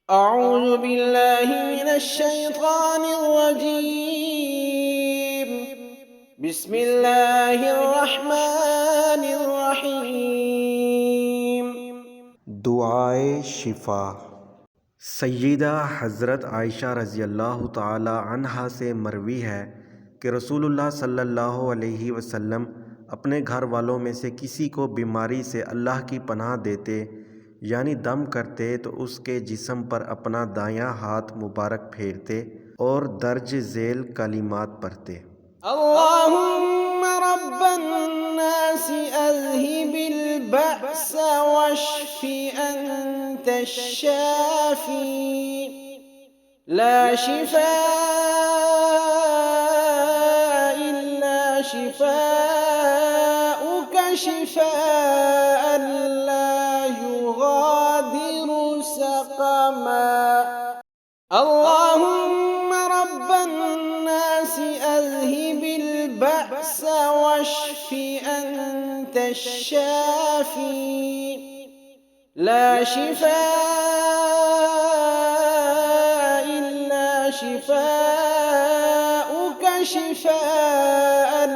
أعوذ बिल्लाहि मिनश्शैतानिर्रजीम। बिस्मिल्लाहिर्रहमानिर्रहीम। दुआए शिफा। सय्यदा हज़रत आयशा रज़ी अल्लाह ताला अन्हा से मरवी है कि रसूलुल्लाह सल्लल्लाहु अलैहि वसल्लम अपने घर वालों में से किसी को बीमारी से अल्लाह की पनाह देते यानी दम करते तो उसके जिस्म पर अपना दायां हाथ मुबारक फेरते और दर्ज झेल कलिमात पढ़ते। अल्लाहुम्मा रब्बन नासी अज़हिबिल बअस वश्फि अंतश शाफ़ी ला शिफ़ाअ इल्ला शिफ़ाउका शिफ़ाअन ला युगादिरु सक़मा। अल्लाहुम्मा रब्बन नासी अज़हिबिल बअस वश्फि अंतश शाफ़ी ला शिफ़ाअ इल्ला शिफ़ाउका शिफ़ाअन